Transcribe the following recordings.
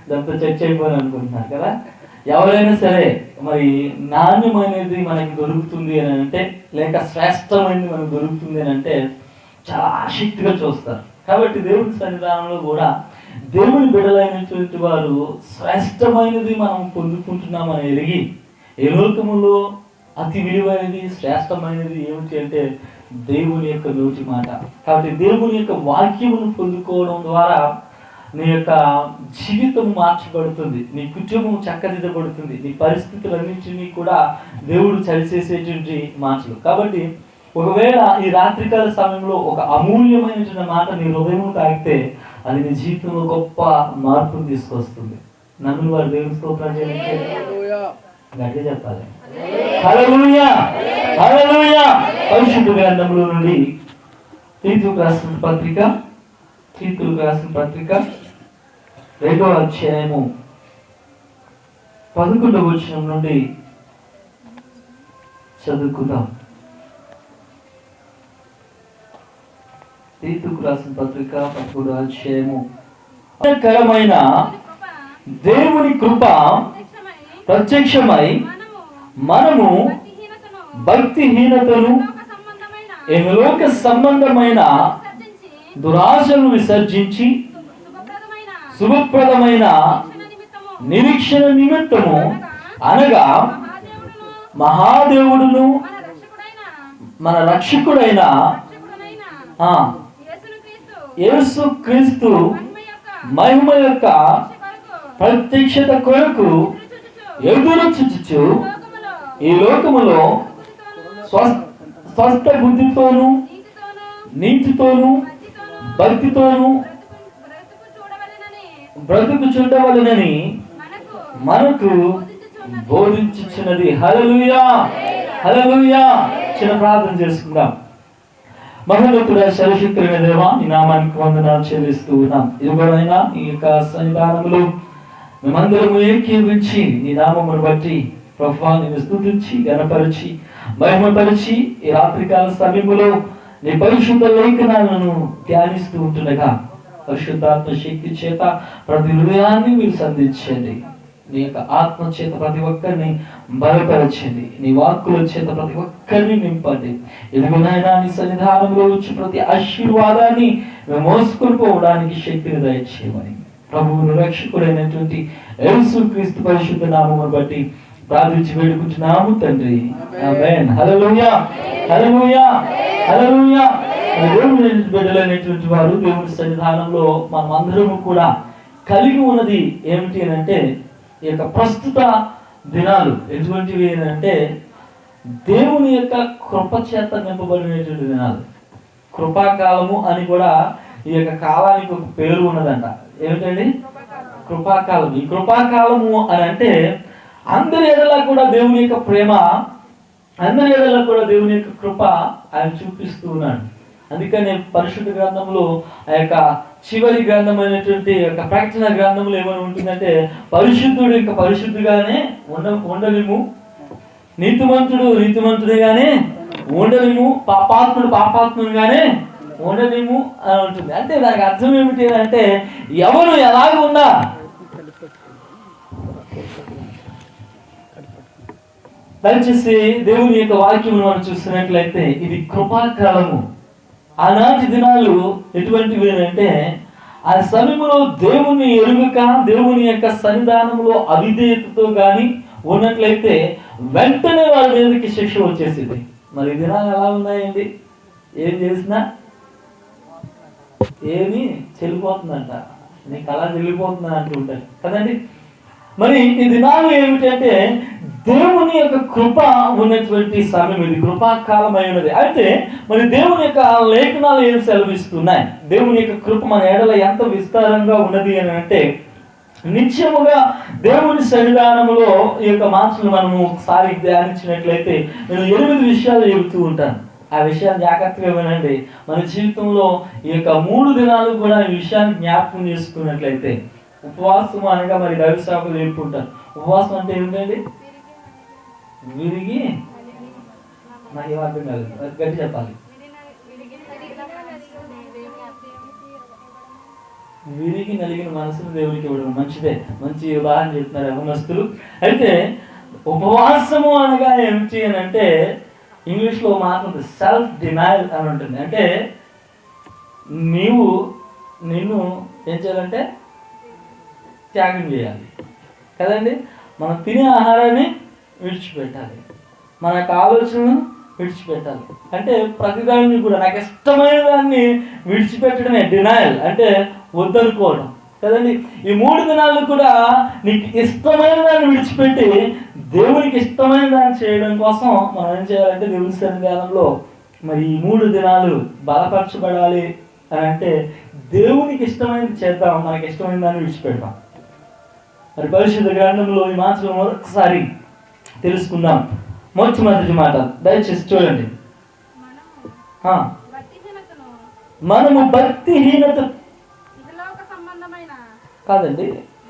దాంతో చర్చ అయిపోయిన అనుకుంటున్నారు కదా. ఎవరైనా సరే మరి నాణ్యమైనది మనకి దొరుకుతుంది అని అంటే, లేక శ్రేష్టమైనది మనకు దొరుకుతుంది అని అంటే చాలా ఆసక్తిగా చూస్తారు. కాబట్టి దేవుని సన్నిధానంలో కూడా దేవుని బిడ్డలైనటువంటి వారు శ్రేష్టమైనది మనం పొందుకుంటున్నామని ఎరిగి, ఏ లోకములో అతి విలువైనది శ్రేష్టమైనది ఏమిటి అంటే దేవుని యొక్క నోటి మాట. కాబట్టి దేవుని యొక్క వాక్యమును పొందుకోవడం ద్వారా నీ యొక్క జీవితం మార్చబడుతుంది, నీ కుటుంబం చక్కదిద్దబడుతుంది, నీ పరిస్థితులన్నింటినీ కూడా దేవుడు సరిచేసేటువంటి మాటలు. కాబట్టి ఒకవేళ ఈ రాత్రికాల సమయంలో ఒక అమూల్యమైనటువంటి మాట నీ హృదయం తాకితే అది నీ జీవితంలో గొప్ప మార్పును తీసుకొస్తుంది. నన్ను వారు దేవుని స్తోత్రం చేయాలి, గట్టిగా చెప్పాలి. హల్లెలూయా, హల్లెలూయా. పరిశుద్ధ గ్రంథంలో నుండి తీతుకు రాసిన పత్రిక 2వ అధ్యాయము 11వ వచనం నుండి చదువుకుందాం. తీతుకు రాసిన పత్రిక 11వ అధ్యాయము. కరమైన దేవుని కృప ప్రత్యక్షమై మనము భక్తిహీనతను లోక సంబంధమైన దురాశను విసర్జించి శుభప్రదమైన నిరీక్షణ నిమిత్తము అనగా మహాదేవుడును మన రక్షకుడైన యేసుక్రీస్తు మహిమ యొక్క ప్రత్యక్షత కొరకు ఎదురు చూచుచు ఈ లోకములో స్వస్థ బుద్ధితోను నీతితోను భక్తితోను బ్రతుకు చూడవలెనని మనకు బోధించుచున్నది. హల్లెలూయా, హల్లెలూయా. చిన్న ప్రార్థన చేసుకుందాం. మహోన్నతుడా సర్వశక్తుడైన దేవా, నీ నామానికి వందనాలు చెల్లిస్తూ ఉన్నాం. ఇదిగోనైనా ఈ యొక్క సన్నిధానములో మేమందరము ఏకీభవించి నీ నామమును బట్టి ప్రభువా నిన్ను స్తుతించి ఘనపరిచి మహిమపరిచి ఈ రాత్రికాల సమయములో నీ పరిశుద్ధ లేఖనాలను ధ్యానిస్తూ ఉంటుండగా పరిశుద్ధాత్మ శక్తి చేత ప్రతి హృదయాన్ని మీరు సంధించండి. నీ యొక్క ఆత్మ చేత ప్రతి ఒక్కరిని బలపరచండి. నీ వాక్కుల చేత ప్రతి ఒక్కరిని నింపండి. ఎదుగునైనా నీ సన్నిధానంలో వచ్చి ప్రతి ఆశీర్వాదాన్ని మేము మోసుకొని పోవడానికి శక్తిని దయచేయమని ప్రభువును రక్షకుడైనటువంటి యేసుక్రీస్తు పరిశుద్ధ నామమును బట్టి ప్రార్థించి వేడుకుంటున్నాము తండ్రి. ఆమేన్. హల్లెలూయా, హల్లెలూయా, హల్లెలూయా. దేవుని బిడ్డలైనటువంటి వారు దేవుని సన్నిధానంలో మనం అందరము కూడా కలిగి ఉన్నది ఏమిటి అని అంటే, ఈ యొక్క ప్రస్తుత దినాలు ఎటువంటివి అంటే దేవుని యొక్క కృప చేత నింపబడినటువంటి దినాలు. కృపాకాలము అని కూడా ఈ యొక్క కాలానికి ఒక పేరు ఉన్నదంట. ఏమిటండి? కృపాకాలం. ఈ కృపాకాలము అని అంటే అందరి ఎడలా కూడా దేవుని యొక్క ప్రేమ, అందరి ఎడలా కూడా దేవుని యొక్క కృప ఆయన చూపిస్తూ ఉన్నాడు. అందుకని పరిశుద్ధ గ్రంథంలో ఆ యొక్క చివరి గ్రంథం అయినటువంటి యొక్క ప్రకటన గ్రంథంలో ఏమైనా ఉంటుందంటే, పరిశుద్ధుడు ఇంకా పరిశుద్ధుగానే ఉండలేము, నీతిమంతుడు నీతిమంతుడిగానే ఉండలేము, పాపాత్ముడు పాపాత్ముడిగానే ఉండలేము అని ఉంటుంది. అంటే దానికి అర్థం ఏమిటి అంటే, ఎవరు ఎలాగ ఉన్నా దయచేసి దేవుని యొక్క వాక్యం మనం చూస్తున్నట్లయితే ఇది కృపాకాలము. ఆనాటి దినాలు ఎటువంటివి అంటే, ఆ సమయంలో దేవుని ఎరుగక దేవుని యొక్క సన్నిధానంలో అవిధేయతతో కానీ ఉన్నట్లయితే వెంటనే వాళ్ళ మీదకి శిక్ష వచ్చేసింది. మరి ఈ దినాలు ఎలా ఉన్నాయండి? ఏం చేసినా ఏమి చెల్లిపోతుందంట, నీకు అలా చెల్లిపోతుందని అంటూ ఉంటారు కదండి. మరి ఈ దినాలు ఏమిటంటే దేవుని యొక్క కృప ఉన్నటువంటి సమయం, ఇది కృపాకాలం అయినది. అయితే మరి దేవుని యొక్క లేఖనాలు ఏం సెలవిస్తున్నాయి? దేవుని యొక్క కృప మన ఎడల ఎంత విస్తారంగా ఉన్నది అని అంటే, నిత్యముగా దేవుని సన్నిధానంలో ఈ యొక్క మాటలు మనము ఒకసారి ధ్యానించినట్లయితే నేను 8 విషయాలు చెబుతూ ఉంటాను. ఆ విషయాన్ని జాగ్రత్తగా వినండి. మన జీవితంలో ఈ యొక్క 3 దినాలు కూడా ఈ విషయాన్ని జ్ఞాపకం చేసుకున్నట్లయితే, ఉపవాసం అనగా మరి దైవసేవకులు చెప్పుకుంటారు. ఉపవాసం అంటే ఏమిటండి? విరిగి, నాకు ఏం అర్థం కాదు, గట్టి చెప్పాలి. విరిగి నలిగిన మనసును దేవునికి ఇవ్వడం మంచిదే. మంచి ఉదాహరణ చెప్తున్నారు యవనస్తులు. అయితే ఉపవాసము అనగా ఏమిటి అని అంటే ఇంగ్లీష్లో మాట సెల్ఫ్ డినయల్ అని ఉంటుంది. అంటే నిన్ను ఏం చేయాలంటే త్యాగం చేయాలి కదండి. మనం తినే ఆహారాన్ని విడిచిపెట్టాలి, మన యొక్క ఆలోచనలను విడిచిపెట్టాలి. అంటే ప్రతిదాన్ని కూడా నాకు ఇష్టమైన దాన్ని విడిచిపెట్టడమే డినయల్, అంటే వద్దనుకోవడం కదండి. ఈ 3 దినాలు కూడా నీకు ఇష్టమైన దాన్ని విడిచిపెట్టి దేవునికి ఇష్టమైన దాన్ని చేయడం కోసం మనం ఏం చేయాలంటే దేవుని సన్నిధానంలో మరి ఈ 3 దినాలు బలపరచబడాలి అని అంటే దేవునికి ఇష్టమైనది చేద్దాం, మనకి ఇష్టమైన దాన్ని విడిచిపెడతాం. మరి పరిశుద్ధ గ్రంథంలో ఈ మాత్రం మరొకసారి తెలుసుకుందాం. మొట్టమొదటి మాట దయచేసి చూడండి. మనము భక్తిహీనత కాదండి,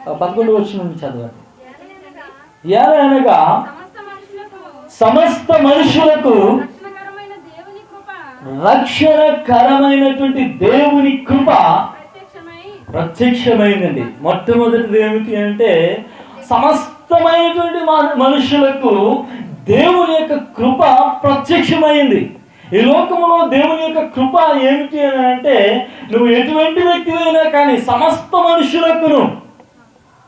11వ వచనం నుండి చదవండి. ఏలనగా సమస్త మనుషులకు రక్షణకరమైనటువంటి దేవుని కృప ప్రత్యక్షమైందండి. మొట్టమొదటిది ఏమిటి అంటే సమస్తమైనటువంటి మనుషులకు దేవుని యొక్క కృప ప్రత్యక్షమైంది. ఈ లోకంలో దేవుని యొక్క కృప ఏమిటి అని అంటే నువ్వు ఎటువంటి వ్యక్తివైనా కానీ సమస్త మనుషులకును,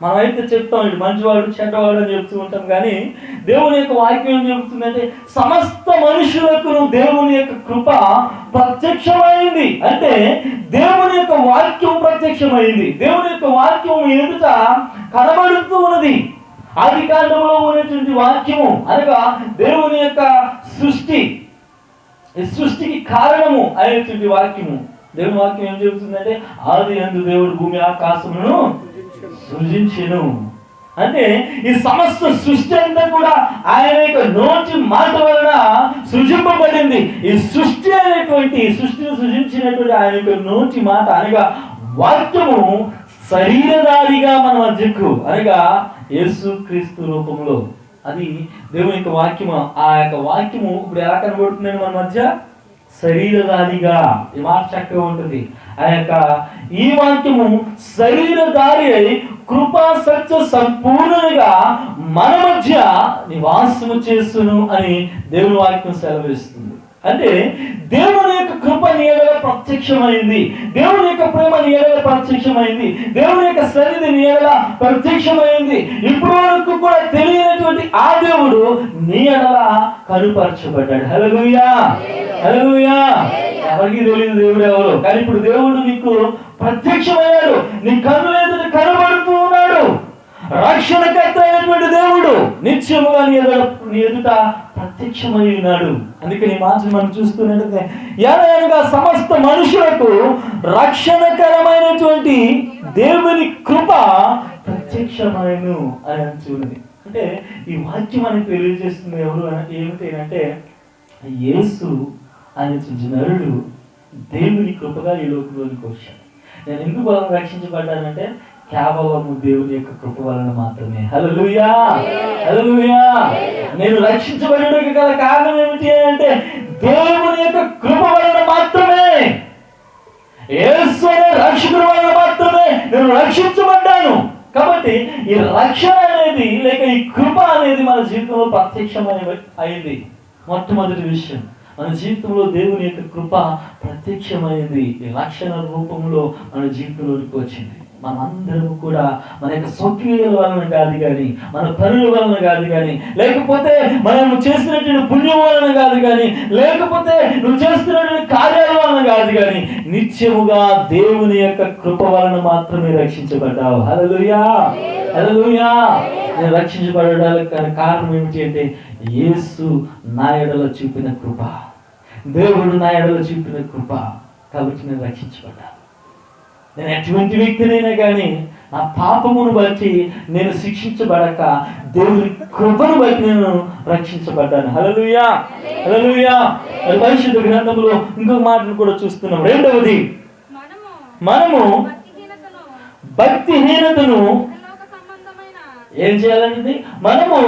మనమైతే చెప్తాం ఇటు మంచివాడు చెడ్డవాడు అని చెప్తూ ఉంటాం, కానీ దేవుని యొక్క వాక్యం ఏం చెబుతుందంటే సమస్త మనుషులకు దేవుని యొక్క కృప ప్రత్యక్షమైంది. అంటే దేవుని యొక్క వాక్యం ప్రత్యక్షమైంది. దేవుని యొక్క వాక్యం ఎదుట కనబడుతూ ఉన్నది. ఆది కాండంలో ఉన్నటువంటి వాక్యము అనగా దేవుని యొక్క సృష్టి, ఈ సృష్టికి కారణము అనేటువంటి వాక్యము. దేవుని వాక్యం ఏం చెబుతుందంటే ఆది యందు దేవుడు భూమి ఆకాశమును సృజించెను. అంటే ఈ సమస్త సృష్టి అంతా కూడా ఆయన యొక్క నోటి మాట వలన సృజింపబడింది. ఈ సృష్టి అనేటువంటి సృష్టిని సృజించినటువంటి ఆయన యొక్క నోటి మాట అనగా వాక్యము శరీరధారిగా మన మధ్యకు అనగా యేసుక్రీస్తు రూపంలో, అది దేవుని యొక్క వాక్యము. ఆ యొక్క వాక్యము ఇప్పుడు ఎలా కనబడుతుందండి మన మధ్య? శరీరధారిగా. ఈ మాట చక్కగా ఉంటుంది. ఆ యొక్క ఈ వాక్యము శరీరధారి అయి కృపా సత్య సంపూర్ణంగా మన మధ్య నివాసము చేస్తును అని దేవుని వాక్యం సెలవిస్తుంది. అంటే దేవుని యొక్క కృప నీ ఎడల ప్రత్యక్షమైంది, దేవుని యొక్క ప్రేమ నీ ఎడల ప్రత్యక్షమైంది, దేవుని యొక్క సన్నిధి నీ ఎడల ప్రత్యక్షమైంది. ఇప్పుడు వరకు కూడా తెలియనటువంటి ఆ దేవుడు నీ ఎడల కనుపరచబడ్డాడు. హల్లెలూయా, హల్లెలూయా. ఎవరికి తెలియదు దేవుడు ఎవరు, కానీ ఇప్పుడు దేవుడు నీకు ప్రత్యక్షమయ్యాడు, నీ కన్నుల ఎదుట కనబడుతూ ఉన్నాడు. రక్షణకర్త అయినటువంటి దేవుడు నిత్యముగా నీ ఎదుట ప్రత్యక్షమై ఉన్నాడు. అందుకని ఈ మాట మనం చూస్తున్నట్లయితే ఏలయనగా సమస్త మనుషులకు రక్షణకరమైనటువంటి దేవుని కృప ప్రత్యక్షమైను అని చూడండి. అంటే ఈ వాక్యం మనకి తెలియజేస్తుంది ఎవరు ఏమిటి అంటే యేసు అనే నరుడు దేవుని కృపగా ఈ లోకంలోనికి వచ్చాడు. నేను ఎందుకు రక్షించబడ్డానంటే కేవలము దేవుని యొక్క కృప వలన మాత్రమే. హల్లెలూయా, హల్లెలూయా. నేను రక్షించబడడానికి గల కారణం ఏమిటి అంటే దేవుని యొక్క కృప వలన మాత్రమే, యేసు అనే రక్షకుడి వలన మాత్రమే నేను రక్షించబడ్డాను. కాబట్టి ఈ రక్షణ అనేది లేక ఈ కృప అనేది మన జీవితంలో ప్రత్యక్షమైన అయింది. మొట్టమొదటి విషయం, మన జీవితంలో దేవుని యొక్క కృప ప్రత్యక్షమైంది. ఈ రక్షణ రూపంలో మన జీవితంలోకి వచ్చింది. మనందరము కూడా మన యొక్క స్వకీయుల వలన కాదు కానీ, మన పనుల వలన కాదు కానీ, లేకపోతే మనం చేస్తున్నటువంటి పుణ్యం వలన కాదు కానీ, లేకపోతే నువ్వు చేస్తున్నటువంటి కార్యాల వలన కాదు కానీ, నిత్యముగా దేవుని యొక్క కృప వలన మాత్రమే రక్షించబడ్డావు. హల్లెలూయా, హల్లెలూయా. నేను రక్షించబడడానికి కారణం ఏమిటి అంటే యేసు నా ఎడల చూపిన కృప, దేవుడు నా ఎడల చూపిన కృప. కాబట్టి నేను రక్షించబడ్డాను. నేను ఎటువంటి వ్యక్తినైనా కానీ నా పాపమును బట్టి నేను శిక్షించబడక దేవుని కృపను బట్టి నేను రక్షించబడ్డాను. హల్లెలూయా, హల్లెలూయా. పరిశుద్ధ గ్రంథంలో ఇంకొక మాటను కూడా చూస్తున్నాం. రెండవది, మనము భక్తిహీనతను ఏం చేయాలండి? మనము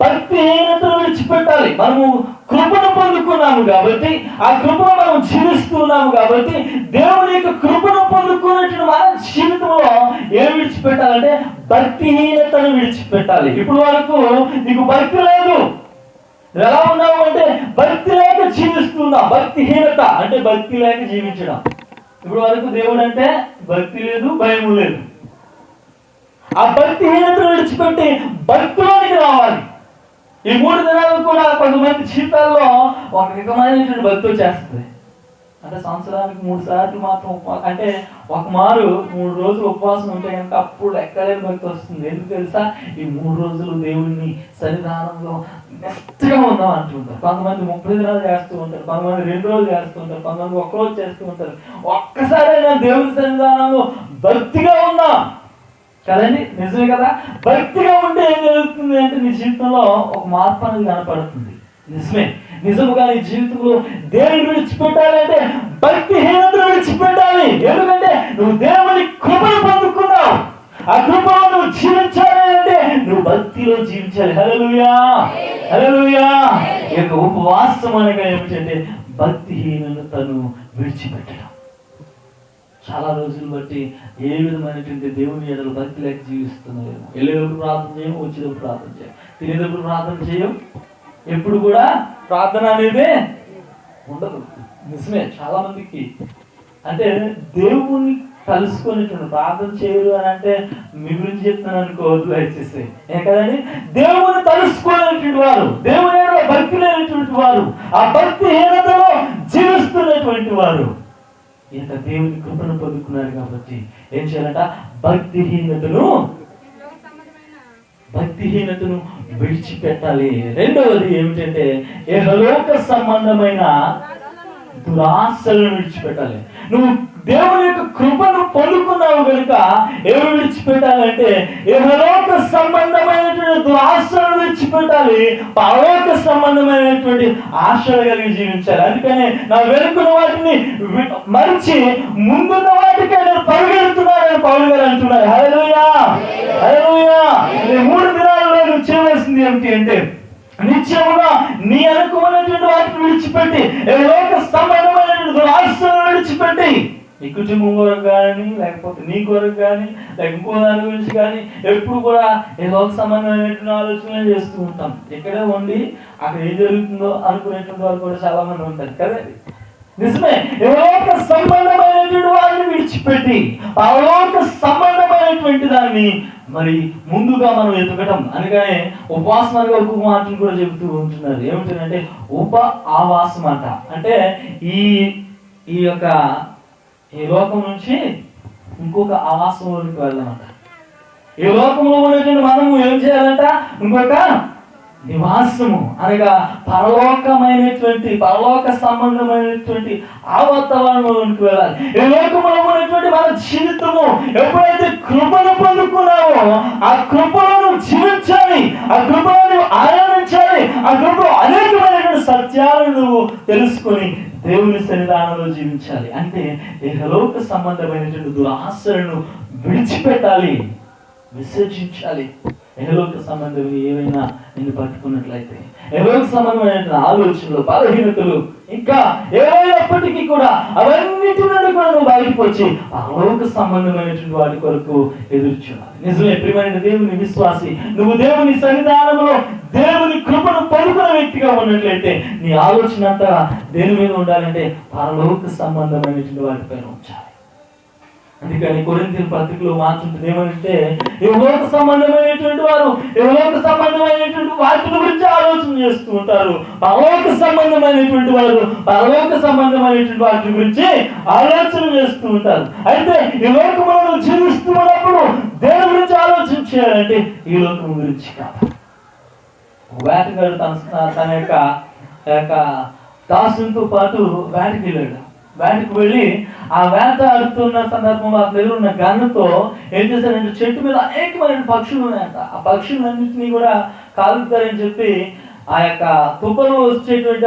భక్తిహీనతను విడిచిపెట్టాలి. మనము కృపను పొందుకున్నాము కాబట్టి, ఆ కృపను మనం జీవిస్తున్నాము కాబట్టి, దేవుని యొక్క కృపను పొందుకున్నట్టు మన జీవితంలో ఏం విడిచిపెట్టాలంటే భక్తిహీనతను విడిచిపెట్టాలి. ఇప్పుడు వరకు నీకు భక్తి లేదు, ఎలా ఉన్నావు అంటే భక్తి లేక జీవిస్తున్నావు. భక్తిహీనత అంటే భక్తి లేక జీవించడం. ఇప్పుడు వరకు దేవుడు అంటే భక్తి లేదు, భయం లేదు. ఆ భక్తిహీనతను విడిచిపెట్టి భక్తిలోనికి రావాలి. ఈ 3 దినాలు కూడా కొంతమంది జీవితాల్లో ఒక రకమైనటువంటి భక్తి వచ్చేస్తుంది. అంటే సంవత్సరానికి 3 సార్లు మాత్రం అంటే ఒక మారు 3 రోజులు ఉపవాసం ఉంటే కనుక అప్పుడు ఎక్కడైనా భక్తి వస్తుంది. ఎందుకు తెలుసా? ఈ 3 రోజులు దేవుడిని సన్నిధానంలో మెత్తగా ఉందాం అంటుంటారు. కొంతమంది 30 దినాలు చేస్తూ ఉంటారు, కొంతమంది 2 రోజులు చేస్తూ ఉంటారు, కొంతమంది 1 రోజు చేస్తూ ఉంటారు. ఒక్కసారైనా దేవుని సన్నిధానంలో భక్తిగా ఉందాం కదండి, నిజమే కదా? భక్తిగా ఉంటే ఏం జరుగుతుంది అంటే నీ జీవితంలో ఒక మార్పు అనేది కనపడుతుంది. నిజమే, నిజముగా నీ జీవితంలో దేవుని విడిచిపెట్టాలంటే భక్తిహీనతను విడిచిపెట్టాలి. ఎందుకంటే నువ్వు దేవుని కృపను పొందుకున్నావు. ఆ కృపలో నువ్వు జీవించాలి అంటే నువ్వు భక్తిలో జీవించాలి. హల్లెలూయా, హల్లెలూయా. ఈ యొక్క ఉపవాసం అనగా ఏమిటంటే భక్తిహీనతను విడిచిపెట్టడం. చాలా రోజులు బట్టి ఏ విధమైనటువంటి దేవుని ఎడల భక్తి లేక జీవిస్తున్నారు. వెళ్ళేటప్పుడు ప్రార్థన చేయం, వచ్చేటప్పుడు ప్రార్థన చేయం, తినేటప్పుడు ప్రార్థన చేయం, ఎప్పుడు కూడా ప్రార్థన అనేది ఉండదు. నిజమే, చాలా మందికి అంటే దేవుణ్ణి కలుసుకునేటువంటి ప్రార్థన చేయరు అని అంటే మీ గురించి చెప్తాను అనుకోవద్దు దయచేసి. కదండి, దేవుని తలుసుకునేటువంటి వారు, దేవుని ఎడల భక్తి లేనటువంటి వారు, ఆ భక్తిహీనతలో జీవిస్తున్నటువంటి వారు ఇంత దేవుని కృపను పొందుకున్నారు కాబట్టి ఏం చేయాలంట? భక్తిహీనతను విడిచిపెట్టాలి. రెండవది ఏమిటంటే ఇహలోక సంబంధమైన దురాశలను విడిచిపెట్టాలి. నువ్వు దేవుని యొక్క కృపను పొందుకున్నావు కనుక ఏమి విడిచిపెట్టాలంటే ఇహలోక సంబంధమైనటువంటి దురాశలను విడిచిపెట్టాలి, పరలోక సంబంధమైనటువంటి ఆశలు కలిగి జీవించాలి. అందుకనే నా వెనుకున్న వాటిని మరిచి ముందున్న వాటికి నేను పరిగెడుతున్నానని పౌలు గారు అంటున్నారు. హల్లెలూయా, హల్లెలూయా. ఈ 3 దినాలలో నువ్వు చేయవలసింది ఏమిటి అంటే నిత్యముగా నీ అనుకున్నటువంటి వాటిని విడిచిపెట్టి లోక సంబంధమైనటువంటి దురాశలను విడిచిపెట్టి నీ కుటుంబం కొరకు కానీ లేకపోతే నీ కొరకు కానీ లేక ఇంకో దాని గురించి కానీ ఎప్పుడు కూడా ఏదో ఒక సంబంధమైనటువంటి ఆలోచనలు చేస్తూ ఉంటాం. ఇక్కడే ఉండి అక్కడ ఏం జరుగుతుందో అనుకునేటువంటి వాళ్ళు కూడా చాలా మంది ఉంటారు కదండి. నిజమే, ఏక సంబంధమైనటువంటి వారిని విడిచిపెట్టి పరలోక సంబంధమైనటువంటి దాన్ని మరి ముందుగా మనం ఎదుగటం. అందుకనే ఉపవాసం అనగా ఒక మాటలు కూడా చెబుతూ ఉంటున్నారు. ఏమిటంటే ఉప ఆవాసం అంట. అంటే ఈ యొక్క ఈ లోకం నుంచి ఇంకొక ఆవాసంలోకి వెళ్దామంట. ఈ లోకంలో ఉన్నటువంటి మనము ఏం చేయాలంట? ఇంకొక నివాసము అనగా పరలోకమైనటువంటి పరలోక సంబంధమైనటువంటి ఆ వాతావరణంలోకి వెళ్ళాలి. ఈ లోకంలో ఉన్నటువంటి మన జీవితము ఎప్పుడైతే కృపను పొందుకున్నావో ఆ కృపలను జీవించాలి, ఆ కృపలను ఆరాధించాలి, ఆ కృపలో అనేకమైనటువంటి సత్యాలను నువ్వు తెలుసుకొని దేవుని సన్నిధానంలో జీవించాలి. అంటే ఇహలోక సంబంధమైనటువంటి దురాశలను విడిచిపెట్టాలి, విసర్జించాలి. ఇహలోక సంబంధం ఏమైనా నిన్ను పట్టుకున్నట్లయితే ఇహలోక సంబంధమైన ఆలోచనలు, బలహీనతలు ఇంకా ఏమైనప్పటికీ కూడా అవన్నిటి నుండి కూడా నువ్వు బయటకు వచ్చి పరలోక సంబంధమైనటువంటి వాటి కొరకు ఎదురు చూడాలి. నిజమే ప్రియమైన దేవుని విశ్వాసి, నువ్వు దేవుని సన్నిధానంలో దేవుని కృపను పొందుకున్న వ్యక్తిగా ఉన్నట్లయితే నీ ఆలోచన అంతా దేని మీద ఉండాలంటే పరలోక సంబంధమైనటువంటి వాటిపైన ఉంచాలి. అందుకని కొరింథీయుల పత్రికలో మాట్లాడుతుంది ఏమంటే ఇహలోక సంబంధమైనటువంటి వారు ఇహలోక సంబంధమైనటువంటి వాటి గురించి ఆలోచన చేస్తూ ఉంటారు, పరలోక సంబంధమైనటువంటి వారు పరలోక సంబంధమైనటువంటి వాటి గురించి ఆలోచన చేస్తూ ఉంటారు. అయితే ఈ లోకములను జీవిస్తున్నప్పుడు దేని గురించి ఆలోచన చేయాలంటే ఈ లోకము గురించి కాదు. వేటగాడు తన యొక్క దాసునితో పాటు వేటకి వెళ్ళాడు. వేటకు వెళ్ళి ఆ వేట ఆడుతున్న సందర్భంలో ఆ దగ్గర ఉన్న గన్నుతో ఏం చేశారంటే చెట్టు మీద అనేకమైన పక్షులు ఉన్నాయంట. ఆ పక్షులన్నింటినీ కూడా కాలుతారని చెప్పి ఆ యొక్క తుప్పలు వచ్చేటువంటి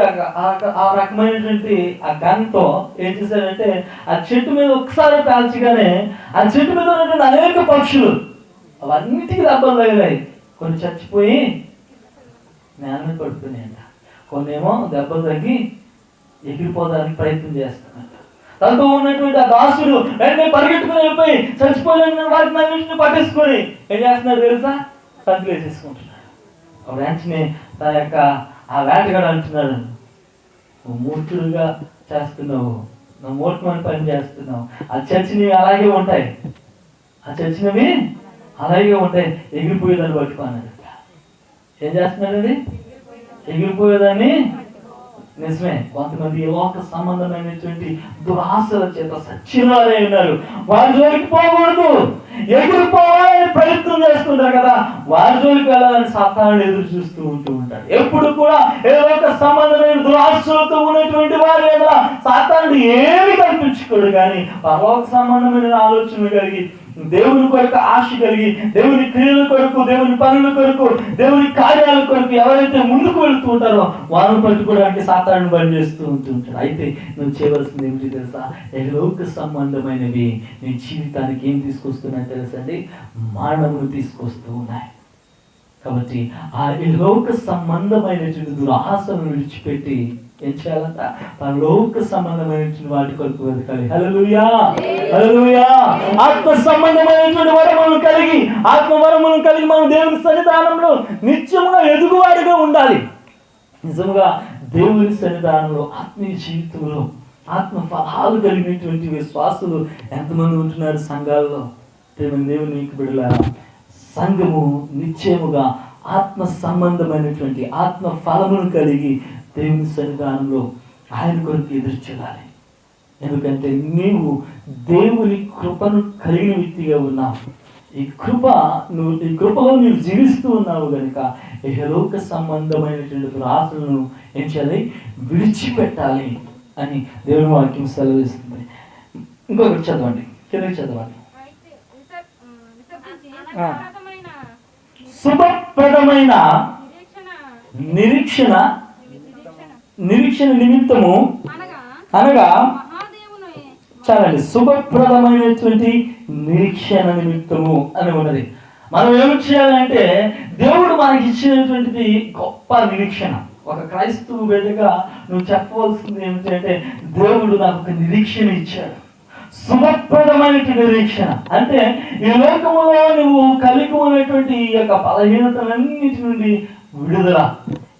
ఆ రకమైనటువంటి ఆ గన్తో ఏం చేశారంటే ఆ చెట్టు మీద ఒకసారి కాల్చగానే ఆ చెట్టు మీద ఉన్నటువంటి అనేక పక్షులు అవన్నిటికీ దెబ్బలు తగిలాయి. కొన్ని చచ్చిపోయి నేల పడుతున్నాయంట. కొన్నేమో దెబ్బలు తగ్గి ఎగిరిపోవడానికి ప్రయత్నం చేస్తున్నట్ట. తనతో ఉన్నటువంటి ఆ దాసుడు వెంటనే పరిగెట్టుకుని వెళ్ళిపోయి చచ్చిపోయిన వాటిని అన్నింటిని పట్టేసుకొని ఏం చేస్తున్నాడు తెలుసా? సంచులు వేసేసుకుంటున్నాడు. వెంటనే తన యొక్క ఆ వేటగాడు అంటున్నాడు, నువ్వు మూర్ఖుడుగా చేస్తున్నావు, నువ్వు మూర్ఖమని పని చేస్తున్నావు. ఆ చర్చిని అలాగే ఉంటాయి, ఆ చర్చినవి అలాగే ఉంటాయి, ఎగిరిపోయేదాన్ని పట్టుకున్నాడు. ఏం చేస్తున్నాడండి? ఎగిరిపోయేదాన్ని. నిజమే, కొంతమంది లోక సంబంధమైనటువంటి దురాశల చేత సచ్చినారే ఉన్నారు. వారి జోలికి పోకూడదు, ఎగిరిపోవాలని ప్రయత్నం చేస్తుంటారు కదా, వారి జోలికి వెళ్ళాలని సాతానుడు ఎదురు చూస్తూ ఉంటాడు. ఎప్పుడు కూడా ఏ లోక సంబంధమైన దురాశలతో ఉన్నటువంటి వారి మీద సాతానుడు ఏమి కల్పించుకోడు. కానీ పరలోక సంబంధమైన ఆలోచన కలిగి, దేవుని కొరకు ఆశ కలిగి, దేవుని క్రియల కొరకు, దేవుని పనుల కొరకు, దేవుని కార్యాల కొరకు ఎవరైతే ముందుకు వెళుతూ ఉంటారో వారిని పట్టుకోవడానికి సాతానుడు పని చేస్తూ ఉంటుంటాడు. అయితే నువ్వు చేయవలసింది ఏమిటి తెలుసా? లోక సంబంధమైనవి నీ జీవితానికి ఏం తీసుకొస్తున్నాయి తెలుసా అండి? మరణమును తీసుకొస్తూ ఉన్నాయి. కాబట్టి ఆ లోక సంబంధమైనటువంటి దురాశను విడిచిపెట్టి ఏం చేయాలంట? లోక సంబంధమైనటువంటి వాటి కొరకు వెతకాలి. హల్లెలూయా, హల్లెలూయా. ఆత్మ సంబంధమైనటువంటి వరములను కలిగి, ఆత్మ వరములను కలిగి మనం దేవుని సన్నిధానంలో నిత్యముగా ఎదుగువాడిగా ఉండాలి. నిజంగా దేవుని సన్నిధానంలో ఆత్మీయ జీవితంలో ఆత్మ ఫలాలు కలిగినటువంటి విశ్వాసులు ఎంతమంది ఉంటున్నారు సంఘాల్లో? దేవుని బిడ్డలారా, సంఘము నిశ్చయముగా ఆత్మ సంబంధమైనటువంటి ఆత్మ ఫలమును కలిగి దేవుని సన్నిధానంలో ఆయన కొరకు ఎదురు చూడాలి. ఎందుకంటే నీవు దేవుని కృపను కలిగిన వ్యక్తిగా ఉన్నావు. ఈ కృపలో నీవు జీవిస్తూ ఉన్నావు కనుక ఇహలోక సంబంధమైనటువంటి ఆశలను ఏం చేయాలి? విడిచిపెట్టాలి అని దేవుని వాక్యం సెలవిస్తుంది. ఇంకొకటి చదవండి, కిందకి చదవండి. శుభప్రదమైన నిరీక్షణ నిమిత్తము అనగా చాలండి, శుభప్రదమైనటువంటి నిరీక్షణ నిమిత్తము అని ఉన్నది. మనం ఏమి చేయాలంటే దేవుడు మనకి ఇచ్చినటువంటిది గొప్ప నిరీక్షణ. ఒక క్రైస్తవ బిడ్డగా నువ్వు చెప్పవలసింది ఏమిటంటే దేవుడు నాకు ఒక నిరీక్షణ ఇచ్చాడు. శుభప్రదమైనటువంటి నిరీక్షణ అంటే ఈ లోకములో నువ్వు కలిగి ఉన్నటువంటి ఈ యొక్క బలహీనతలన్నిటి నుండి విడుదల,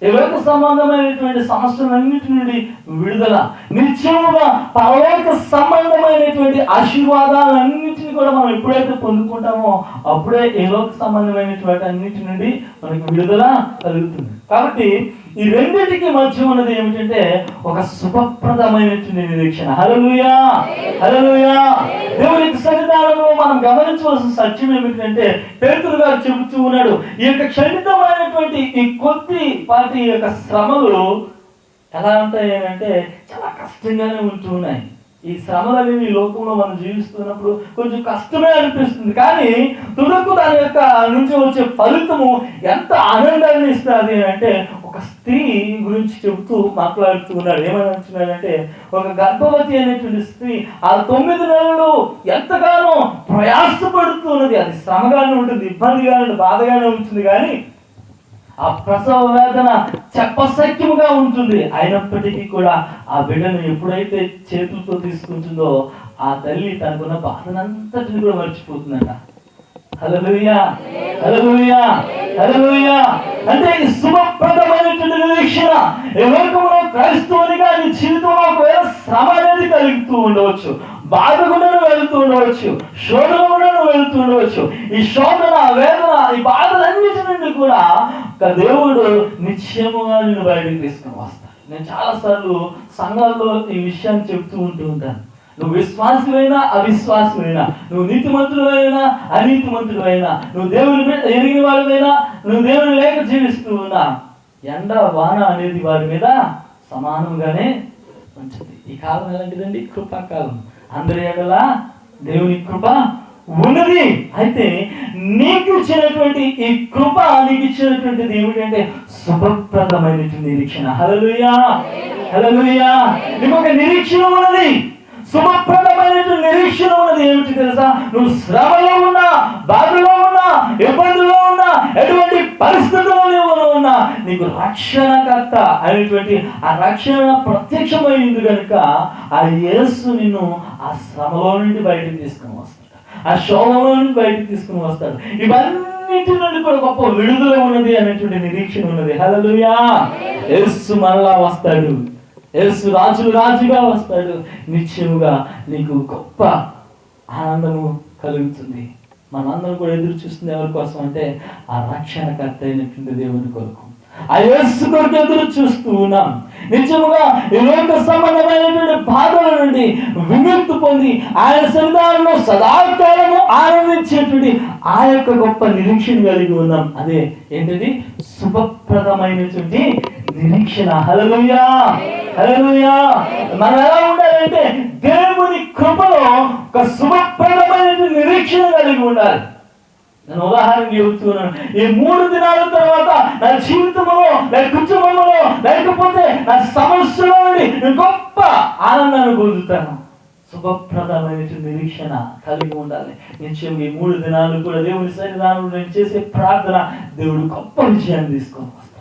ఈ లోక సంబంధమైనటువంటి సమస్యలన్నిటి నుండి విడుదల, నిత్యముగా పరలోక సంబంధమైనటువంటి ఆశీర్వాదాలన్నింటినీ కూడా మనం ఎప్పుడైతే పొందుకుంటామో అప్పుడే ఈ లోక సంబంధమైనటువంటి అన్నిటి నుండి మనకి విడుదల కలుగుతుంది. కాబట్టి ఈ రెండింటికి మధ్య ఉన్నది ఏమిటంటే ఒక శుభప్రదమైనటువంటి నిరీక్షణ. హల్లెలూయా, హల్లెలూయా. దేవునికి సన్నిధానంలో మనం గమనించవలసిన సత్యం ఏమిటంటే పేతురు గారు చెబుతూ ఉన్నాడు, ఈ యొక్క ఖండితమైనటువంటి ఈ కొద్దిపాటి యొక్క శ్రమలు ఎలా ఉంటాయి అంటే చాలా కష్టంగానే ఉంటూ ఉన్నాయి. ఈ శ్రమలు అనేవి ఈ లోకంలో మనం జీవిస్తున్నప్పుడు కొంచెం కష్టమే అనిపిస్తుంది, కానీ తుదకు దాని యొక్క నుంచి వచ్చే ఫలితము ఎంత ఆనందాన్ని ఇస్తుంది అంటే ఒక స్త్రీ గురించి చెబుతూ మాట్లాడుతూ ఉన్నాడు. ఏమని అంటున్నాడంటే, ఒక గర్భవతి అనేటువంటి స్త్రీ ఆ 9 నెలలు ఎంతగానో ప్రయాసపడుతున్నది. అది శ్రమగానే ఉంటుంది, ఇబ్బందిగానే, బాధగానే ఉంటుంది, కానీ ఆ ప్రసవ వేదన చెప్పశక్యముగా ఉంటుంది. అయినప్పటికీ కూడా ఆ బిడ్డను ఎప్పుడైతే చేతులతో తీసుకుంటుందో ఆ తల్లి తనకున్న బాధనంతటిని కూడా మర్చిపోతుందట. హల్లెలూయా, హల్లెలూయా, హల్లెలూయా. అంటే ఈ శుభప్రదమైనటువంటి నిరీక్షణ. ఈ లోకంలో క్రైస్తవునిగా నీ జీవితంలో ఒకవేళ శ్రమ అనేది కలుగుతూ ఉండవచ్చు, బాధ కూడా వెళుతూ ఉండవచ్చు, శోధన కూడా వెళుతూ ఉండవచ్చు. ఈ శోధన, వేదన, ఈ బాధలన్నిటి నుండి కూడా దేవుడు నిశ్చయముగా నేను బయటకు తీసుకుని వస్తాను. నేను చాలాసార్లు సంఘాల్లో ఈ విషయాన్ని చెప్తూ ఉంటాను. నువ్వు విశ్వాసమైనా అవిశ్వాసమైనా, నువ్వు నీతిమంతుడైనా అనీతిమంతుడైనా, నువ్వు దేవుని ఎరిగిన వాడివైనా, నువ్వు దేవుని లేక జీవిస్తూ ఉన్నా, ఎండ వాన అనేది వారి మీద సమానంగానే ఉంటుంది. ఈ కాలం ఎలాంటిదండి? కృపాకాలం. అందరి ఎడలా దేవుని కృప ఉన్నది. అయితే నీకు ఇచ్చినటువంటి ఈ కృప, నీకు ఇచ్చినటువంటిది ఏమిటంటే శుభప్రదమైనటువంటి నిరీక్షణ. హల్లెలూయా, హల్లెలూయా. నీకు ఒక నిరీక్షణ ఉన్నది, శుభప్రదమైనటువంటి నిరీక్షణ ఉన్నది. ఏమిటి తెలుసా? నువ్వు శ్రమలో ఉన్నా, బాధలో ఉన్నా, ఇబ్బందుల్లో ఉన్నా, ఎటువంటి పరిస్థితుల్లో ఉన్నా నీకు రక్షణకర్త అనేటువంటి ఆ రక్షణ ప్రత్యక్షమైంది కనుక ఆ యేసు నిన్ను ఆ శ్రమలో నుండి బయటకు తీసుకుని వస్తాడు, ఆ శోభలో నుండి బయటకు తీసుకుని వస్తాడు. ఇవన్నిటి నుండి కూడా గొప్ప విడుదల ఉన్నది అనేటువంటి నిరీక్షణ ఉన్నది. హల్లెలూయా. యేసు మరలా వస్తాడు, యేసు రాజుగా వస్తాడు. నిశ్చయముగా నీకు గొప్ప ఆనందము కలుగుతుంది. మనందరం కూడా ఎదురు చూస్తుంది ఎవరి కోసం అంటే ఆ రక్షణకర్త అయినటువంటి దేవుని కొరకు, ఆ యేసు కొరకు ఎదురు చూస్తూ ఉన్నాం. నిజముగా ఈ లోక సంబంధమైనటువంటి బాధల నుండి విముక్తి పొంది ఆయన సన్నిధానంలో సదాకాలము ఆనందించేటువంటి ఆ యొక్క గొప్ప నిరీక్షణ కలిగి ఉన్నాం. అదే ఏంటంటే శుభప్రదమైనటువంటి నిరీక్షణ. హల్లెలూయా, హల్లెలూయా. మనం ఎలా ఉండాలంటే దేవుని కృపలో ఒక శుభప్రదమైనటువంటి నిరీక్షణ కలిగి ఉండాలి. నేను ఉదాహరణ చెబుతున్నాను. ఈ 3 దినాల తర్వాత నా జీవితంలో, నా కుటుంబంలో, లేకపోతే నా సమస్యలో గొప్ప ఆనందాన్ని పొందుతాను. శుభప్రదమైన నిరీక్షణ కలిగి ఉండాలి. నిత్యం ఈ 3 దినాలు కూడా దేవుని సన్నిధానంలో నేను చేసే ప్రార్థన, దేవుడు గొప్ప విజయాన్ని తీసుకొని వస్తాను.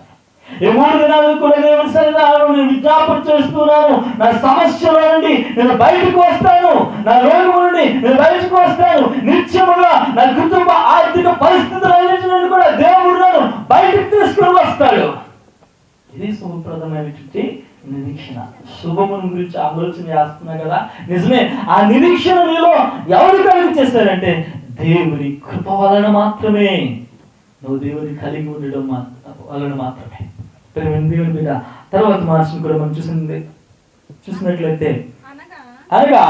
ఈ 3 దినాలు కూడా దేవుని సన్నిధానంలో నేను విజ్ఞాపన చేస్తున్నాను. నా సమస్యల నుండి నేను బయటకు వస్తాను, నా రోగం నుండి నేను బయటకు వస్తాను. నిత్యముగా నా కుటుంబ ఆర్థిక పరిస్థితులన్నిటి నుండి కూడా దేవుడు నన్ను బయటకు తీసుకుని వస్తాడు. ఇది శుభప్రదమైనటువంటి నిరీక్షణ. శుభమును గురించి ఆలోచన చేస్తున్నా కదా, నిజమే. ఆ నిరీక్షణ నీలో ఎవరు కలిగి చేశారంటే దేవుని కృప వలన మాత్రమే, నువ్వు దేవుని కలిగి ఉండడం వలన మాత్రమే. దేవుని మీద తర్వాత మార్చిన కూడా మనం చూసినట్లయితే అనగా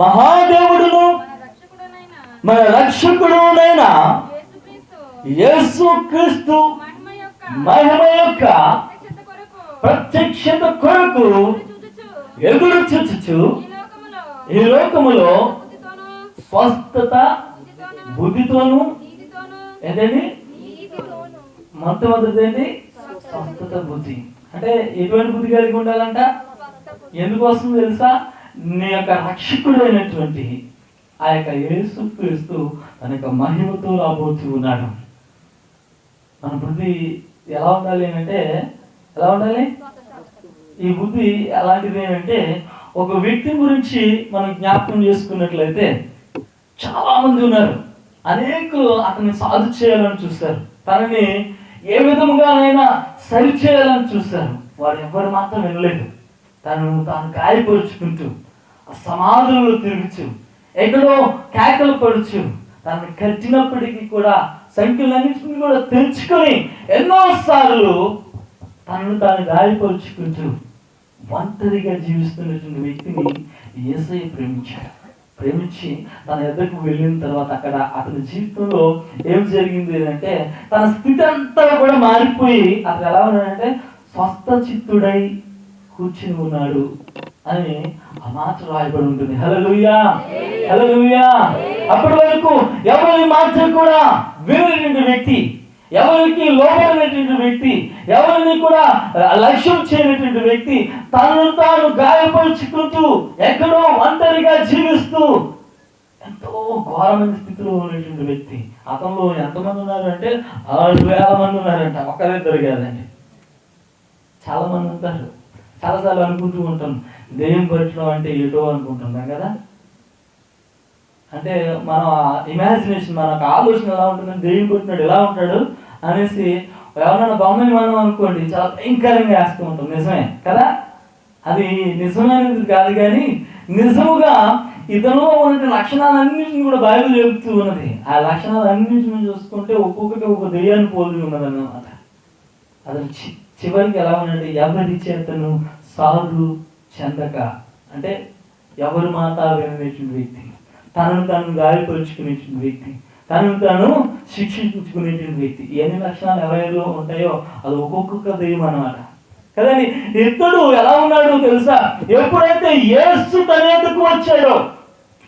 మహాదేవుడును మన రక్షకుడునైన యేసుక్రీస్తు మహిమ యొక్క ప్రత్యక్షత కొరకు ఎదురు చూచుచు ఈ లోకములో స్వస్థత బుద్ధితోను ఏంటండి మొట్టమొదటి ఏంటి స్వస్థత బుద్ధి. అంటే ఎటువంటి బుద్ధి కలిగి ఉండాలంట? ఎందుకు వస్తుంది తెలుసా? నీ యొక్క రక్షకుడు అయినటువంటి ఆ యొక్క యేసుక్రీస్తు తన యొక్క మహిమతో రాబోతూ ఉన్నాడు. మన బుద్ధి ఎలా ఉండాలి అంటే, ఎలా ఉండాలి? ఈ బుద్ధి ఎలాంటిది అంటే, ఒక వ్యక్తి గురించి మనం జ్ఞాపకం చేసుకున్నట్లయితే చాలా మంది ఉన్నారు, అనేకులు అతన్ని సాధు చేయాలని చూస్తారు, తనని ఏ విధముగానైనా సరి చేయాలని చూస్తారు. వాడు ఎవరు మాత్రం వినలేదు. తాను గాయపరుచుకుంటూ ఆ సమాధుల్లో తిరుగుచు, ఎక్కడో కేకలు పడుచు, తనని కట్టినప్పటికీ కూడా సంఖ్యలన్నింటినీ కూడా తెంచుకొని ఎన్నోసార్లు తనను తాను గాయపరుచుకుంటూ ఒంటరిగా జీవిస్తున్నటువంటి వ్యక్తిని యేసయ్య ప్రేమించాడు. ప్రేమించి తన ఎద్దకు వెళ్ళిన తర్వాత అక్కడ అతని జీవితంలో ఏం జరిగింది అంటే, తన స్థితి అంతా కూడా మారిపోయి అతను ఎలా ఉన్నాడంటే స్వస్థ చిత్తుడై కూర్చుని ఉన్నాడు అని ఆ మాట రాయబడి ఉంటుంది. హల్లెలూయా, హల్లెలూయా. అప్పటి వరకు ఎవరి మాట కూడా వినటువంటి వ్యక్తి, ఎవరికి లోపడినటువంటి వ్యక్తి, ఎవరిని కూడా లక్ష్యం చేయనటువంటి వ్యక్తి, తనను తాను గాయపరుచుకుంటూ ఎక్కడో ఒంటరిగా జీవిస్తూ ఎంతో ఘోరమైన స్థితిలో ఉన్నటువంటి వ్యక్తి. అతనిలో ఎంతమంది ఉన్నారు అంటే 6,000 మంది ఉన్నారంట. ఒక్కరిద్దరు కాదండి, చాలా మంది ఉంటారు. చాలాసార్లు అనుకుంటూ ఉంటాం, దెయ్యం పట్టడం అంటే ఏటో అనుకుంటున్నాం కదా. అంటే మన ఇమాజినేషన్, మనకు ఆలోచన ఎలా ఉంటుందని, దెయ్యం పట్టినాడు ఎలా ఉంటాడు అనేసి ఎవరైనా బొమ్మని మనం అనుకోండి చాలా భయంకరంగా వేస్తూ ఉంటాం. నిజమే కదా, అది నిజమైనది కాదు, కానీ నిజముగా ఇతనిలో ఉన్న లక్షణాలన్నింటినీ కూడా బైబిల్ చెబుతూ ఉన్నది. ఆ లక్షణాలన్నింటినీ చూసుకుంటే ఒక్కొక్కటి ఒక దెయ్యాన్ని పోలి ఉన్నది అన్నమాట. అది చివరికి ఎలా ఉన్నది, ఎవరి చేతను సాధు చెందక, అంటే ఎవరు మాట వినేటువంటి వ్యక్తి, తనను తాను గాయపరుచుకునేటువంటి వ్యక్తి, తనను తాను శిక్షించుకునేటువంటి వ్యక్తి. ఎన్ని లక్షణాలు ఎవరిలో ఉంటాయో అది ఒక్కొక్క దెయ్యం అన్నమాట కదండి. ఇతడు ఎలా ఉన్నాడు తెలుసా? ఎప్పుడైతే యేసు తన ఎదుకు వచ్చాడో,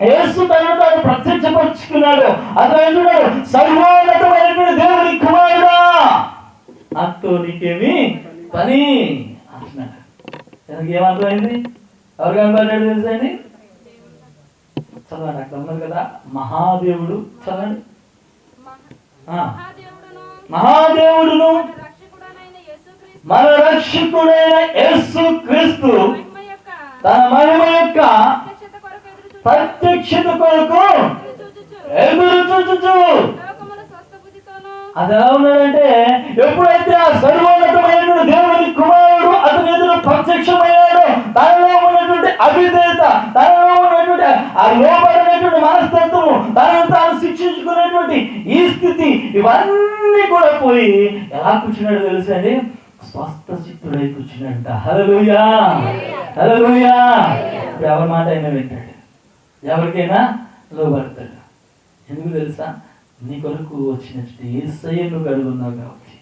యేసు తనను తాను ప్రత్యక్షపరుచుకున్నాడో, అతను అంటున్నాడు, సర్వోన్నతమైనటువంటి దేవుని కుమారుడా, నాతో నీకేమి పని అంటున్నాడు. దానికి ఏమర్థమైంది? ఎవరు కనబడ్డాడు తెలుసండి? చదవండి, అక్కడ ఉన్నారు కదా, మహాదేవుడు. చదవండి, మహాదేవుడును మన రక్షకుడైన యేసుక్రీస్తు తన మహిమ యొక్క ప్రత్యక్షత కొరకు ఎదురు చూచుచు. అది ఎలా ఉన్నాడంటే, ఎప్పుడైతే ఆ సర్వోన్నతమైన దేవుని కుమారుడు అతని ఎదురు ప్రత్యక్షమయ్యాడో, తనలో ఉన్నటువంటి అవిధేయత, తనలో ఉన్నటువంటి ఆ లోపడినటువంటి మనస్తత్వము, తనను తాను శిక్షించుకునేటువంటి ఈ స్థితి, ఇవన్నీ కూడా పోయి ఎలా కూర్చున్నాడో తెలుసండి, స్వస్థ చిత్తుడై కూర్చున్నాడంట. హల్లెలూయా, హల్లెలూయా. ఎవరి మాట అయినా వింటాడు, ఎవరికైనా లోబడతాడు. ఎందుకు తెలుసా? నీ కొరకు వచ్చినట్టు యేసయ్య నువ్వు కలిగి ఉన్నావు కాబట్టి.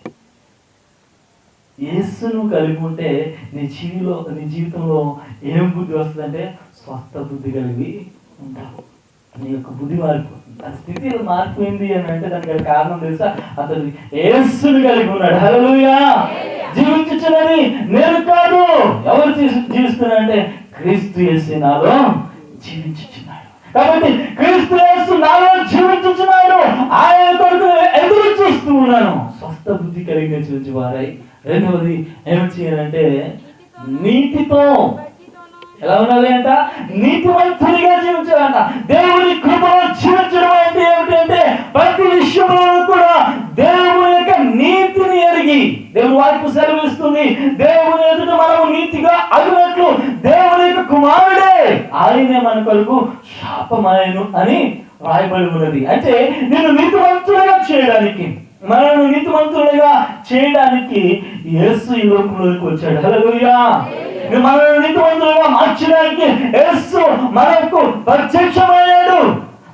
యేసును కలిగి ఉంటే నీ జీవితంలో ఏం బుద్ధి వస్తుందంటే స్వస్థ బుద్ధి కలిగి ఉంటావు. నీ యొక్క బుద్ధి మారిపోతుంది. ఆ స్థితి మారిపోయింది అని అంటే దానికి కారణం తెలుసా? అతను యేసును కలిగి ఉన్నాడు. హల్లెలూయా. జీవించుచున్నది నేను కాదు, ఎవరు జీవిస్తున్నారంటే క్రీస్తు యేసు నాలో జీవించుచున్నాడు. కాబట్టి క్రీస్తు యేసు నాలో జీవించుచున్నాడు, ఆయన కొరకు ఎదురు చూస్తూ ఉన్నాను. స్వస్థ బుద్ధి కలిగిన చూచి వారై. రెండవది ఏం చేయాలంటే నీతితో ఎలా ఉండాలి అంట? నీతివంతుడిగా జీవించాలంట. దేవుని కృపలో జీవించడం అంటే ఏమిటంటే ప్రతి విషయంలో కూడా దేవుని యొక్క నీతిని ఎరిగి, దేవుని వాక్కు సెలవిస్తుంది, దేవుని ఎదుట మనము నీతిగా అగినట్లు దేవుని యొక్క కుమారుడే ఆయనే మన కొరకు శాపమాయను అని రాయబడి ఉన్నది. అంటే నేను నీతివంతులుగా చేయడానికి, మనల్ని నీతివంతులుగా చేయడానికి యేసు ఈ లోకంలోకి వచ్చాడు. హల్లెలూయా. మనల్ని నీతివంతులుగా మార్చడానికి యేసు మనకు ప్రత్యక్షమయ్యాడు.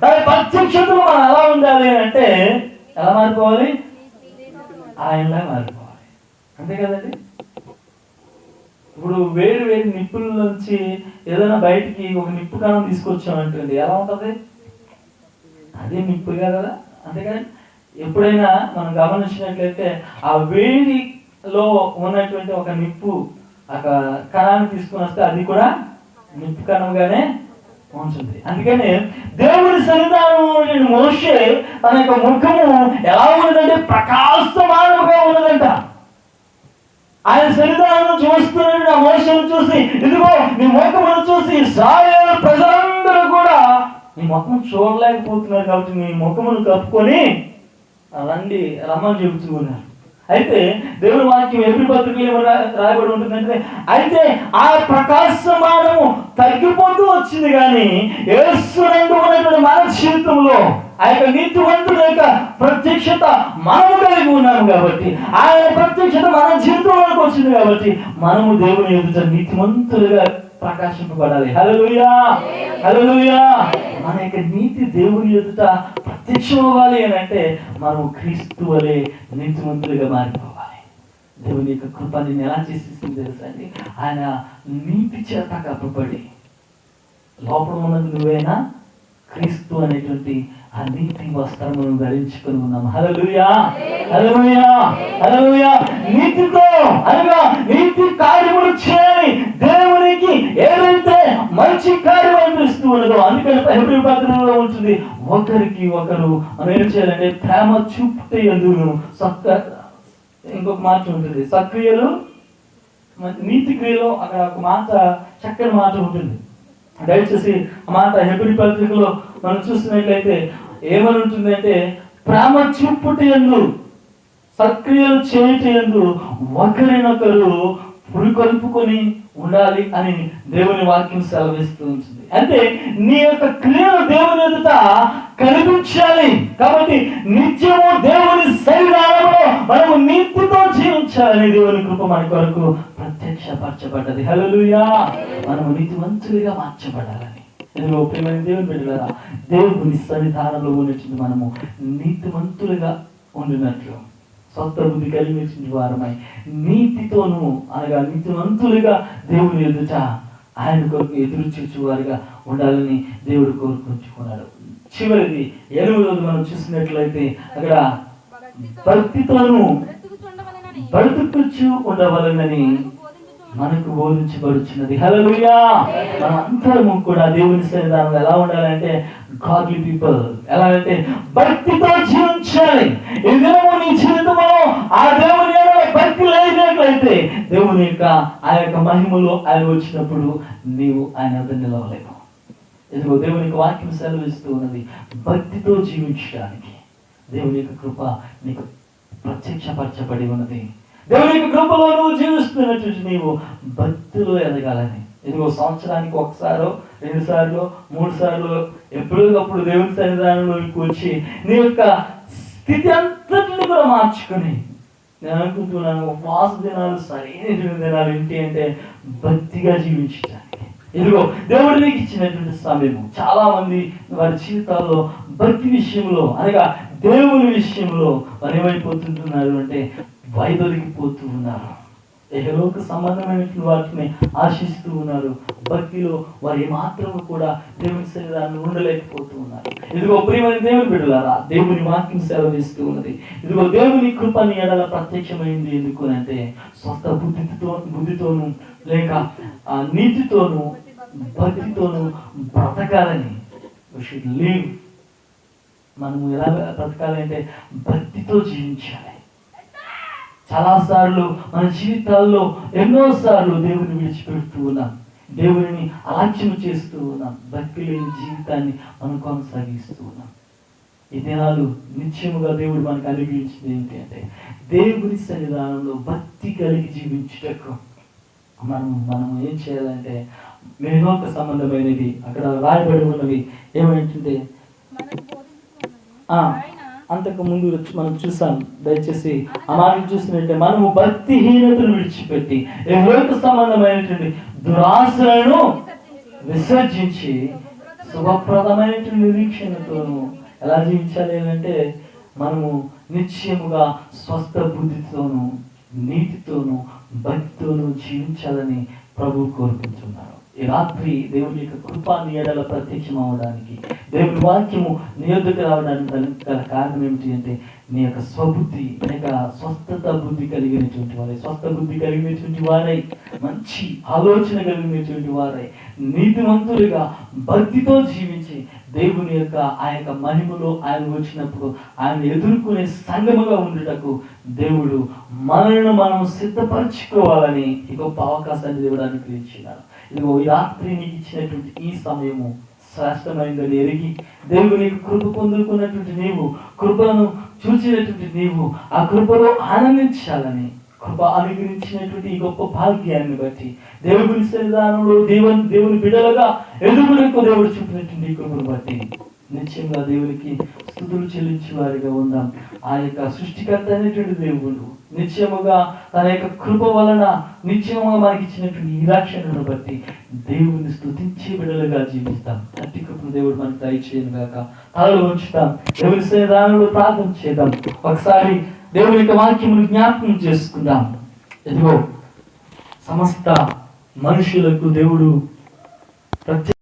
దాని ప్రత్యక్షతలో మనం ఎలా ఉండాలి అంటే ఎలా మారిపోవాలి? ఆయనలా మారిపోవాలి. అంతే కదండి. ఇప్పుడు వేరు వేరు నిప్పుల నుంచి ఏదైనా బయటికి ఒక నిప్పు కణం తీసుకొచ్చామంటుంది, ఎలా ఉంటుంది? అదే నిప్పు కదా. అంతే కదండి. ఎప్పుడైనా మనం గమనించినట్లయితే ఆ వేడిలో ఉన్నటువంటి ఒక నిప్పు ఒక కణాన్ని తీసుకుని వస్తే అది కూడా నిప్పు కణంగానే ఉంటుంది. అందుకని దేవుని సన్నిధానం మోషే తన యొక్క ముఖము ఎలా ఉన్నదంటే ప్రకాశమానముగా ఉన్నదంట. ఆయన సన్నిధానం చూస్తున్న ఆ మోషను చూసి, ఇదిగో నీ ముఖమును చూసి ఇశ్రాయేలు ప్రజలందరూ కూడా నీ ముఖం చూడలేకపోతున్నారు కాబట్టి నీ ముఖమును కప్పుకొని రండి రమ్మని చెబుతూ ఉన్నారు. అయితే దేవుని వాక్యం ఎప్పుడు పత్రికలు రాయబడి ఉంటుందంటే, అయితే ఆ ప్రకాశమానము తగ్గిపోతూ వచ్చింది, కానీ యేసునందు ఉన్నటువంటి మన జీవితంలో ఆ యొక్క నీతివంతుల యొక్క ప్రత్యక్షత మనము కలిగి ఉన్నాము కాబట్టి, ఆయన ప్రత్యక్షత మన జీవితంలోకి వచ్చింది కాబట్టి మనము దేవుని ఎదుట నీతివంతులుగా ప్రకాశింపబడాలి. హల్లెలూయా, హల్లెలూయా. మన యొక్క నీతి దేవుని ఎదుట ప్రత్యక్షం అవ్వాలి అని అంటే మనం క్రీస్తు వలె నీతివంతులుగా మారిపోవాలి. దేవుని యొక్క కృపని ఎలా చేసేసింది తెలుసా అండి? ఆయన నీతి చేత కప్పబడి లోపల ఉన్నది నువ్వేనా క్రీస్తు అనేటువంటి ఆ నీతి వస్త్రమును ధరించుకుని ఉన్నాం. హల్లెలూయా, హల్లెలూయా, హల్లెలూయా. నీతితో అనగా నీతి కార్యములు చేయాలి. దేవునికి ఏదైతే మంచి కార్యం అనిపిస్తూ ఉన్నదో, అందుకని హెబ్రీ పత్రికలో ఉంటుంది, ఒకరికి ఒకరు మనం ఏం చేయాలంటే ప్రేమ చూపుతే ఎందును ఇంకొక మాట ఉంటుంది, సక్రియలు నీతి క్రియలో అక్కడ ఒక మాట చక్కని మాట ఉంటుంది. దయచేసి ఆ మాట హెబ్రీ పత్రికలో మనం చూసినట్లయితే ఏమని ఉంటుంది అంటే, ప్రేమ చూపుట యందు సక్రియలు చేయుట యందు ఒకరినొకరు పురికొల్పుకొని ఉండాలి అని దేవుని వాక్యం సెలవిస్తూ ఉంటుంది. అంటే నీ యొక్క క్రియలు దేవుని ఎదుట కనిపించాలి. కాబట్టి నిత్యము దేవుని సన్నిధానంలో మనము నీతితో జీవించాలని దేవుని కృప మన కొరకు ప్రత్యక్షపరచబడ్డది. హల్లెలూయా. మనము నీతివంతులుగా మార్చబడాలని. ఎందుకు ప్రియమైన దేవుని బిడ్డలారా, దేవుని సన్నిధానంలో ఉన్నటువంటి మనము నీతివంతులుగా ఉండినట్లు స్వస్థ బుద్ధి కలిగించిన వారమై నీతితోనూ అనగా నీతివంతులుగా దేవుని ఎదుట ఆయన కొరకు ఎదురు చూచువారుగా ఉండాలని దేవుడు కోరుకుంటున్నాడు. చివరిది 8వది మనం చూసినట్లయితే అక్కడ భక్తితోనూ బ్రతుకుచు ఉండవలనని మనకు బోధించబడుచున్నది. హల్లెలూయా. మనం అందరము కూడా దేవుని సన్నిధానంలో ఎలా ఉండాలంటే గాడ్లీ పీపుల్. ఎలా అంటే భక్తితో జీవించాలి. ఈ దినము నీ జీవితంలో ఆ దేవుని ఎడల భక్తి లేనట్లయితే దేవుని యొక్క ఆ యొక్క మహిమలో ఆయన వచ్చినప్పుడు నీవు ఆయన వద్ద నిలవలేవు. ఇదిగో దేవునికి వాక్యం సెలవిస్తూ ఉన్నది, భక్తితో జీవించడానికి దేవుని యొక్క కృప నీకు ప్రత్యక్షపరచబడి ఉన్నది. దేవుని యొక్క కృపలో నువ్వు జీవిస్తున్నట్టు నీవు భక్తిలో ఎదగాలని. ఇదిగో సంవత్సరానికి ఒకసారో 2 సార్లు 3 సార్లు ఎప్పటికప్పుడు దేవుని సన్నిధానంలోకి వచ్చి నీ యొక్క స్థితి అంతటిని కూడా మార్చుకొని, నేను అనుకుంటున్నాను ఉపవాస దినాలు సరైనటువంటి దినాలు ఏంటి అంటే భక్తిగా జీవించడానికి. ఇదిగో దేవుడు నీకు ఇచ్చినటువంటి సమయము. చాలా మంది వారి జీవితాల్లో భక్తి విషయంలో అనగా దేవుని విషయంలో వారు ఏమైపోతుంటున్నారు అంటే వైదొలిగిపోతూ ఉన్నారు. ఏలోక సంబంధమైనటువంటి వాటిని ఆశిస్తూ ఉన్నారు. భక్తిలో వారు ఏమాత్రం కూడా దేవుని సన్నిధానంలో ఉండలేకపోతూ ఉన్నారు. ఇదిగో ప్రియమైన దేవుని బిడ్డలారా, దేవుని వాక్యం సెలవిస్తూ ఉన్నది. ఇదిగో దేవుని కృప నీ ఎడల ప్రత్యక్షమైంది. ఎందుకు అంటే స్వస్థ బుద్ధితోనూ లేక నీతితోనూ భక్తితోనూ బ్రతకాలని. మనము ఎలా బ్రతకాలి అంటే భక్తితో జీవించాలి. చాలాసార్లు మన జీవితాల్లో ఎన్నోసార్లు దేవుని విడిచిపెడుతూ ఉన్నాం, దేవుని అలక్ష్యం చేస్తూ ఉన్నాం, భక్తి లేని జీవితాన్ని మనం కొనసాగిస్తూ ఉన్నాం. ఈ దినాలు నిత్యముగా దేవుడు మనకు అనుగ్రహించింది ఏంటి అంటే దేవుని సన్నిధానంలో భక్తి కలిగి జీవించుటకు మనం ఏం చేయాలంటే మేనోక సంబంధమైనది అక్కడ రాయబడి ఉన్నవి ఏమంటే అంతకు ముందు మనం చూసాం. దయచేసి ఆ మాట చూసినట్టే మనము భక్తిహీనతను విడిచిపెట్టి లోక సంబంధమైనటువంటి దురాశలను విసర్జించి శుభప్రదమైనటువంటి నిరీక్షణతోను ఎలా జీవించాలి అంటే మనము నిశ్చయముగా స్వస్థ బుద్ధితోనూ నీతితోనూ భక్తితోనూ జీవించాలని ప్రభు కోరుకుంటున్నారు. ఈ రాత్రి దేవుని యొక్క కృప నీ ఎడల ప్రత్యక్షం అవడానికి, దేవుని వాక్యము నీ యొద్దకు రావడానికి గల కారణం ఏమిటి అంటే నీ యొక్క స్వబుద్ధి లేక స్వస్థత బుద్ధి కలిగినటువంటి వారై, స్వస్థ బుద్ధి కలిగినటువంటి వారై, మంచి ఆలోచన కలిగినటువంటి వారై, నీతిమంతులుగా భక్తితో జీవించి దేవుని యొక్క ఆ యొక్క మహిమలో ఆయన వచ్చినప్పుడు ఆయన ఎదుర్కొనే సంగముగా ఉండుటకు దేవుడు మనల్ని మనం సిద్ధపరచుకోవాలని ఈ గొప్ప అవకాశాన్ని దేవుడు అనుగ్రహించినాడు. ఇదిగో ఈ రాత్రి నీకు ఇచ్చినటువంటి ఈ సమయము శ్రేష్టమైందని ఎరిగి దేవుని కృప పొందుకున్నటువంటి నీవు, కృపను చూసినటువంటి నీవు ఆ కృపలో ఆనందించాలని, కృప అనుగ్రహించినటువంటి ఈ గొప్ప భాగ్యాన్ని బట్టి దేవుని సన్నిధానంలో దేవుని బిడ్డలుగా ఎదుగుటకు దేవుడు చూపినటువంటి ఈ కృపను బట్టి నిత్యంగా దేవునికి స్తుతులు చెల్లించే వారిగా ఉందాం. ఆ యొక్క సృష్టికర్త అనేటువంటి దేవుడు నిత్యముగా తన యొక్క కృప వలన నిత్యముగా మనకి ఇచ్చినటువంటి ఈ రక్షణను బట్టి దేవుని స్తుతించే బిడ్డలుగా జీవిస్తాం. అట్టి కృపను దేవుడు మనకు దయచేయను గాక. తలలు ఉంచుతాం, దేవుని సన్నిధానంలో ప్రార్థన చేద్దాం. ఒకసారి దేవుని యొక్క వాక్యమును జ్ఞాపకం చేసుకుందాం. ఇదిగో సమస్త మనుషులకు దేవుడు ప్రత్యేక